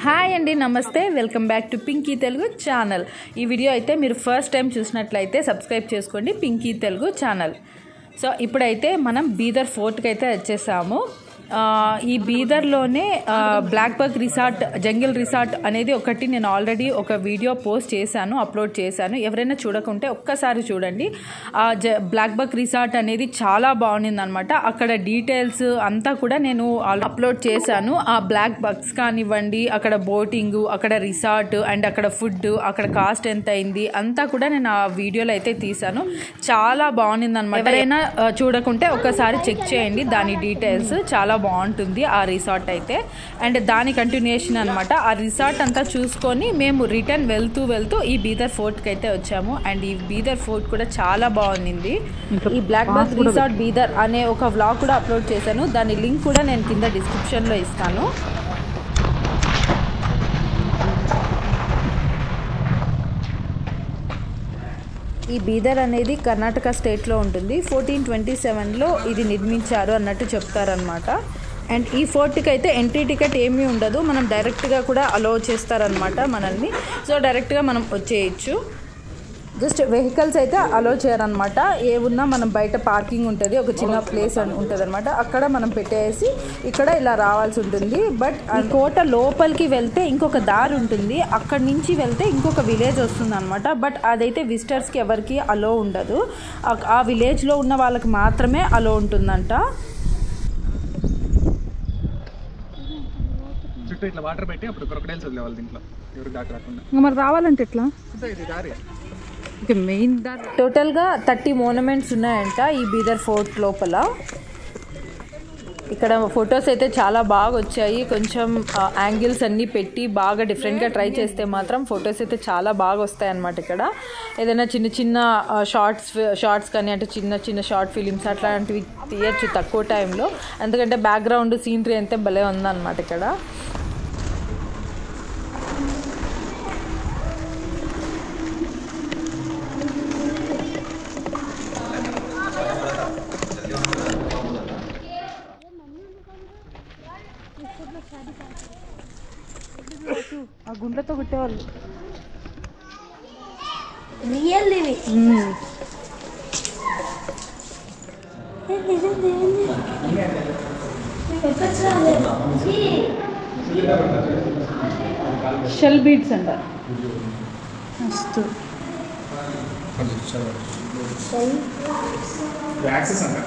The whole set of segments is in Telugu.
హాయ్ అండి, నమస్తే. Welcome back to Pinky Telugu channel. ఈ వీడియో అయితే మీరు ఫస్ట్ టైం చూసినట్లయితే సబ్స్క్రైబ్ చేసుకోండి పింకీ తెలుగు ఛానల్. సో ఇప్పుడైతే మనం బీదర్ ఫోర్ట్కి అయితే వచ్చేసాము. ఈ బీదర్లోనే black buck resort, jungle resort అనేది ఒకటి నేను ఆల్రెడీ ఒక వీడియో పోస్ట్ చేశాను, అప్లోడ్ చేశాను. ఎవరైనా చూడకుంటే ఒక్కసారి చూడండి. బ్లాక్ బక్ రిసార్ట్ అనేది చాలా బాగుంది అనమాట. అక్కడ డీటెయిల్స్ అంతా కూడా నేను అప్లోడ్ చేశాను. ఆ బ్లాక్ బక్స్ కానివ్వండి, అక్కడ బోటింగ్, అక్కడ రిసార్ట్ అండ్ అక్కడ ఫుడ్, అక్కడ కాస్ట్ ఎంత అయింది అంతా కూడా నేను ఆ వీడియోలో అయితే తీశాను. చాలా బాగుంది అనమాట. ఎవరైనా చూడకుంటే ఒక్కసారి చెక్ చేయండి దాని డీటెయిల్స్. చాలా బాగుంటుంది ఆ రిసార్ట్ అయితే. అండ్ దాని కంటిన్యూషన్ అనమాట. ఆ రిసార్ట్ అంతా చూసుకొని మేము రిటర్న్ వెళ్తూ ఈ బీదర్ ఫోర్ట్కి అయితే వచ్చాము. అండ్ ఈ బీదర్ ఫోర్ట్ కూడా చాలా బాగుంది. ఈ బ్లాక్ బక్ రిసార్ట్ బీదర్ అనే ఒక వ్లాగ్ కూడా అప్లోడ్ చేశాను. దాని లింక్ కూడా నేను కింద డిస్క్రిప్షన్లో ఇస్తాను. ఈ బీదర్ అనేది కర్ణాటక స్టేట్లో ఉంటుంది. 1427లో ఇది నిర్మించారు అన్నట్టు చెప్తారనమాట. అండ్ ఈ ఫోర్ట్కి అయితే ఎంట్రీ టికెట్ ఏమీ ఉండదు, మనం డైరెక్ట్గా కూడా అలో చేస్తారనమాట మనల్ని. సో డైరెక్ట్గా మనం వచ్చేయచ్చు. జస్ట్ వెహికల్స్ అయితే అలో చేయరనమాట. ఏమున్నా మనం బయట పార్కింగ్ ఉంటుంది, ఒక చిన్న ప్లేస్ ఉంటుంది అనమాట. అక్కడ మనం పెట్టేసి ఇక్కడ ఇలా రావాల్సి ఉంటుంది. బట్ కోట లోపలికి వెళ్తే ఇంకొక దారి ఉంటుంది, అక్కడి నుంచి వెళ్తే ఇంకొక విలేజ్ వస్తుంది అనమాట. బట్ అదైతే విజిటర్స్కి ఎవరికి అలో ఉండదు. ఆ విలేజ్లో ఉన్న వాళ్ళకి మాత్రమే అలో ఉంటుందంట. చుట్టూ ఇట్లా వాటర్ పెట్టి అప్పుడు క్రొకడైల్స్ వదిలేవాలి దీంట్లో, ఎవరు దాకా రాకుండా. మరి రావాలంటే ఎట్లా? మెయిన్ టోటల్గా 30 మోనుమెంట్స్ ఉన్నాయంట ఈ బీదర్ ఫోర్ట్ లోపల. ఇక్కడ ఫొటోస్ అయితే చాలా బాగా వచ్చాయి. కొంచెం యాంగిల్స్ అన్నీ పెట్టి బాగా డిఫరెంట్గా ట్రై చేస్తే మాత్రం ఫొటోస్ అయితే చాలా బాగా వస్తాయి అన్నమాట. ఇక్కడ ఏదైనా చిన్న చిన్న షార్ట్స్ కానీ, అంటే చిన్న చిన్న షార్ట్ ఫిలిమ్స్ అట్లాంటివి తీయచ్చు తక్కువ టైంలో. ఎందుకంటే బ్యాక్గ్రౌండ్ సీనరీ అయితే భలే ఉందన్నమాట ఇక్కడ. ఆ గుండ్లతో కుట్టేవాళ్ళు రియల్ షెల్ బీడ్స్ అంటారు. మస్తు యాక్సెస్ అంట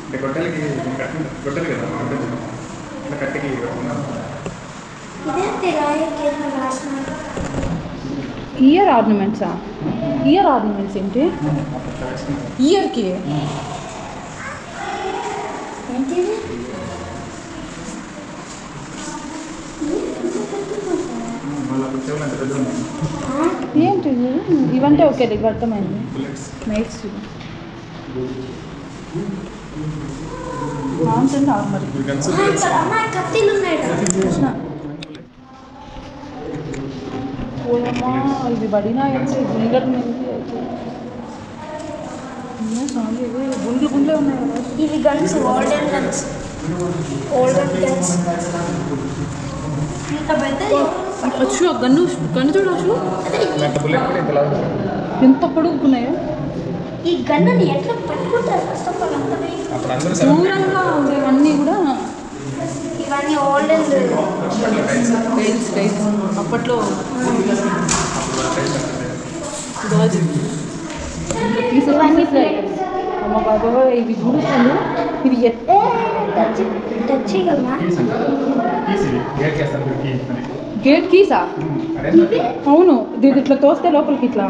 అంటే గొడ్డలకి గొడ్డలు కదా, ఇట్లా కట్టికి ఇయర్ ఆర్నమెంట్సా? ఇయర్ ఆర్నమెంట్స్ ఏంటి? ఇయర్కి ఏంటి ఇవంటే? ఓకే, ఇది అర్థమైంది. నైట్స్ ఆర్మరీ ఇది పడినా గుండెలు గుండె ఉన్నాయి కదా. ఇవి గన్స్, ఓల్డెన్ గన్స్, ఇంకా పెద్ద అచ్చు గన్ను చూడు. అసలు ఎంత పొడుగుతున్నాయో. ఈ గన్నుని ఎట్లా పట్టుకుంటారు? ఫస్ట్ ఆఫ్ ఆల్ అంత దూరంగా ఉండేవన్నీ కూడా ఇవన్నీ ఓల్డెన్ టైల్స్ అప్పట్లో అమ్మ బాబా ఇవి చూడుతాను. ఇవి గేట్ కీసా? అవును, ఇది ఇట్లా తోస్తే లోపలికి ఇట్లా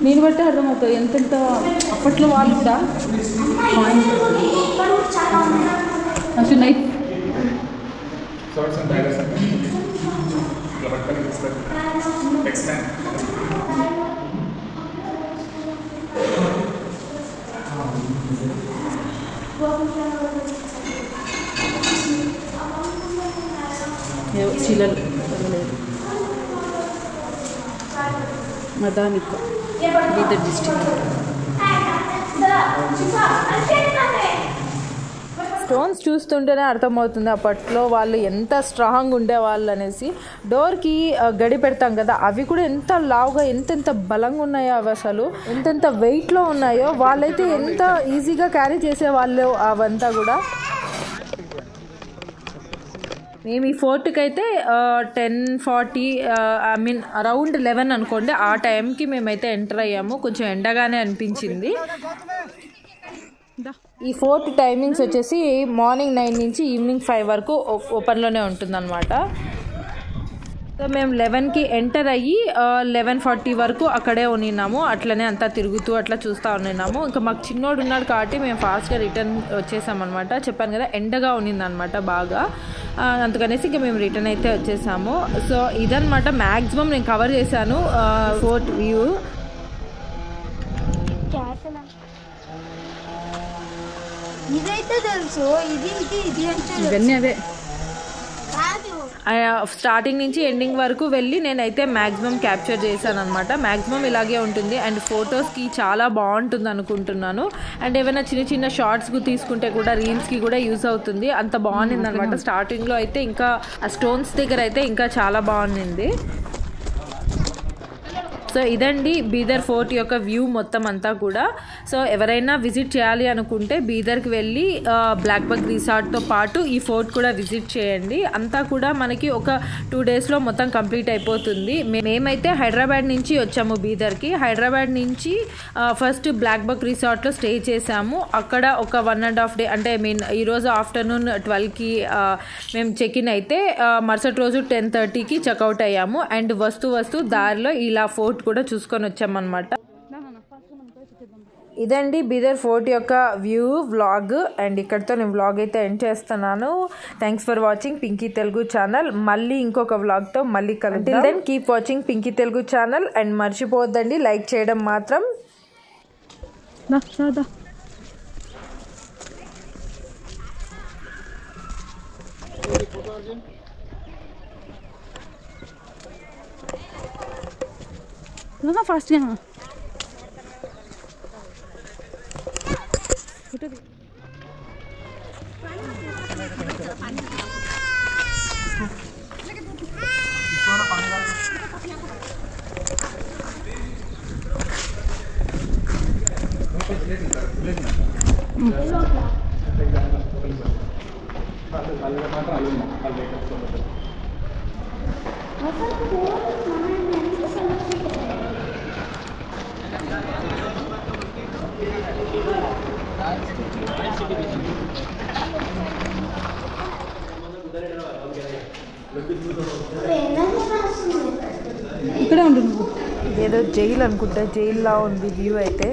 నేను బట్టి అర్థమవుతుంది ఎంతెంత అప్పట్లో వాళ్ళు కూడా. అసలు నైట్ శిలలు మదానిక బీదర్ డిస్ట్రిక్ట్. స్టోన్స్ చూస్తుంటేనే అర్థమవుతుంది అప్పట్లో వాళ్ళు ఎంత స్ట్రాంగ్ ఉండేవాళ్ళు అనేసి. డోర్కి గడి పెడతాం కదా, అవి కూడా ఎంత లావుగా ఎంతెంత బలంగా ఉన్నాయో, అవి అసలు ఎంతెంత వెయిట్లో ఉన్నాయో. వాళ్ళైతే ఎంత ఈజీగా క్యారీ చేసేవాళ్ళు అవంతా కూడా. మేము ఈ ఫోర్ట్కి అయితే 10:40 అరౌండ్ 11 అనుకోండి, ఆ టైంకి మేమైతే ఎంటర్ అయ్యాము. కొంచెం ఎండగానే అనిపించింది. ఈ ఫోర్ట్ టైమింగ్స్ వచ్చేసి మార్నింగ్ 9 నుంచి ఈవినింగ్ 5 వరకు ఓపెన్లోనే ఉంటుందన్నమాట. సో మేము 11కి ఎంటర్ అయ్యి 11:40 వరకు అక్కడే ఉన్నాము. అట్లనే అంతా తిరుగుతూ అట్లా చూస్తూ ఉన్నాము. ఇంకా మాకు చిన్నోడు ఉన్నాడు కాబట్టి మేము ఫాస్ట్గా రిటర్న్ వచ్చేసామన్నమాట. చెప్పాను కదా ఎండగా ఉన్నిందనమాట బాగా, అందుకనేసి ఇంకా మేము రిటర్న్ అయితే వచ్చేసాము. సో ఇదనమాట మ్యాక్సిమం నేను కవర్ చేశాను ఫోర్ట్ వ్యూ. ఇదైతే తెలుసు, ఇది ఇది ఇది అంటే ఇవన్నీ అవే. కాదు. స్టార్టింగ్ నుంచి ఎండింగ్ వరకు వెళ్ళి నేనైతే మ్యాక్సిమం క్యాప్చర్ చేశాను అనమాట. మ్యాక్సిమం ఇలాగే ఉంటుంది అండ్ ఫొటోస్కి చాలా బాగుంటుంది అనుకుంటున్నాను. అండ్ ఏమైనా చిన్న చిన్న షార్ట్స్కి తీసుకుంటే కూడా రీల్స్కి కూడా యూస్ అవుతుంది. అంత బాగుంది అనమాట. స్టార్టింగ్లో అయితే ఇంకా ఆ స్టోన్స్ దగ్గర అయితే ఇంకా చాలా బాగుంది. సో ఇదండి బీదర్ ఫోర్ట్ యొక్క వ్యూ మొత్తం అంతా కూడా. సో ఎవరైనా విజిట్ చేయాలి అనుకుంటే బీదర్కి వెళ్ళి బ్లాక్ బక్ రిసార్ట్తో పాటు ఈ ఫోర్ట్ కూడా విజిట్ చేయండి. అంతా కూడా మనకి ఒక 2 డేస్లో మొత్తం కంప్లీట్ అయిపోతుంది. మేమైతే హైదరాబాద్ నుంచి వచ్చాము బీదర్కి. హైదరాబాద్ నుంచి ఫస్ట్ బ్లాక్ బక్ రిసార్ట్లో స్టే చేసాము. అక్కడ ఒక 1.5 డే అంటే ఈరోజు ఆఫ్టర్నూన్ 12కి మేము చెక్ ఇన్ అయితే మరుసటి రోజు 10:30కి చెక్అవుట్ అయ్యాము. అండ్ వస్తూ దారిలో ఇలా ఫోర్ట్ కూడా చూసుకొని వచ్చామన్నమాట. ఇదండి బీదర్ ఫోర్ట్ యొక్క వ్యూ వ్లాగ్. అండ్ ఇక్కడితో నేను వ్లాగ్ అయితే ఎండ్ చేస్తున్నాను. Thanks for watching Pinky Telugu channel. మళ్ళీ ఇంకొక వ్లాగ్తో మళ్ళీ కలుద్దాం. Then keep watching Pinky Telugu channel. And మర్చిపోవద్దండి లైక్ చేయడం మాత్రం. ఫాస్ట్గా ఇక్కడే ఉంటుంది. ఏదో జైలు అనుకుంటా, జైల్లో ఉంది వ్యూ అయితే.